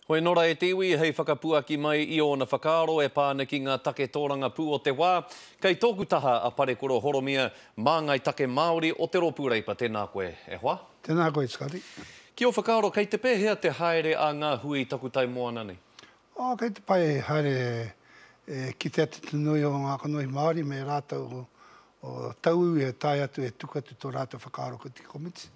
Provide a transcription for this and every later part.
Hoi nora e te iwi hei whakapuaki mai I ona whakaaro e pāneki ngā take tōranga pū o te wā. Kei tōku taha a Parekura Horomia, māngai take Māori o te Ropureipa. Tēnā koe, e hoa? Tēnā koe, Scotty. Ki o whakaaro, kei te pēhea te haere a ngā hui taku tai moana nei? Kei te pai haere ki te atu tunui o ngā kanoi Māori me rātau o tau e tai atu e tukatu tō rātau whakaaro ko te komiti.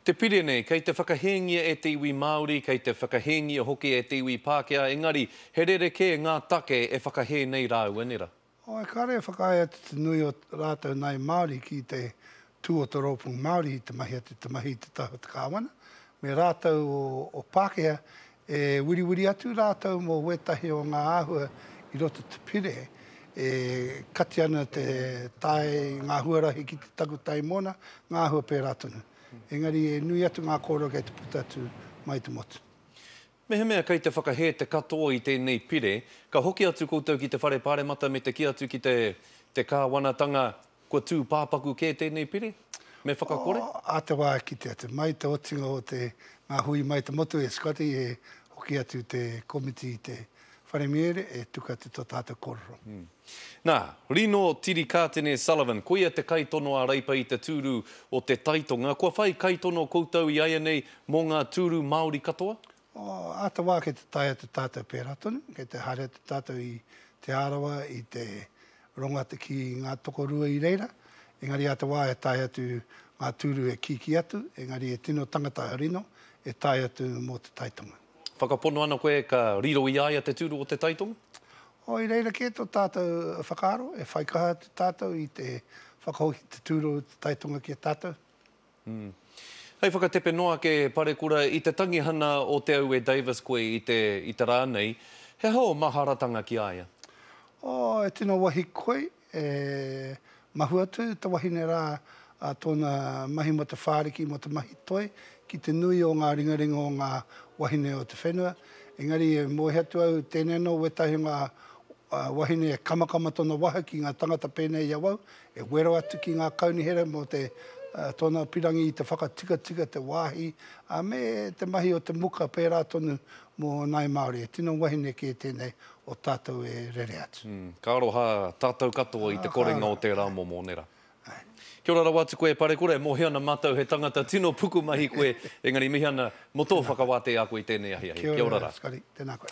Te pire nei, kei te whakahengia e te iwi Māori, kei te whakahengia hoki e te iwi Pākehā, engari, he rereke ngā take e whakahe nei rāu, enera? E kare whakahe atu te nui o rātau nai Māori ki te tū o te rōpung Māori i te mahi atu te mahi te tahu te kāwana. Me rātau o Pākehā, e wiri atu rātau mō wetahi o ngā āhua I roto te pire, e kati ana te tai ngā huarahi ki te taku tai mona, ngā āhua pērā tonu. Engari e nui atu ngā kōrero kei te puta atu mai te motu. Mehe mea kei te whakahe te katoa I tēnei pire, ka hoki atu koutou ki te whare pāremata me te ki atu ki te kāwanatanga kua tū pāpaku ke tēnei pire? Me whakakore? A te wā ki te atu. Mai te otinga o te ngā hui mai te motu e Scotty e hoki atu te komiti te whare miere e tuka atu tō tātou kōrero. Nā, Rino Tiri Kātene Sullivan, koia te kaitono a reipa I te tūru o te taitonga. Kua whai kaitono koutou I aia nei mō ngā tūru Māori katoa? A te wā kei te tai atu tātou pērā tonu, kei te hare atu tātou I te arawa, I te rongata ki ngā tokorua I reira. Engari a te wā e tai atu ngā tūru e kiki atu, engari e tino tangata Rino e tai atu mō te taitonga. Whakapono ana koe ka riro I aia te tūru o te taitonga? I reira ke tō tātou whakaaro, e whaikaha te tātou I te whakahoki te tūro te taitonga ki a tātou. Hei whakatepe noa ke Parekura, I te tangihana o te au e Davis koe I te rānei, he hao maharatanga ki aia? E tino wahi koe, e mahu atu, te wahine rā a tōna mahi mo te whāriki mo te mahi toi, ki te nui o ngā ringaringa o ngā wahine o te whenua. Engari e mohe atu au tēnei no wetahi ngā wahine e kamakama tōna waha ki ngā tangata pēnei I awau, e wero atu ki ngā kaunihera mo te tōna pirangi I te whakatika te wāhi, me te mahi o te muka pērā tonu mō nai Māori. E tino wahine ki tēnei o tātou e rere atu. Ka aroha tātou katoa I te korenga o te rā mō mōnera. Kia ora rawatu koe Parekura, e mohe ana mātou he tangata tino puku mahi koe, engari mihi ana mo tō whakawate a koe tēnei ahi. Kia ora, Scotty. Tēnā koe.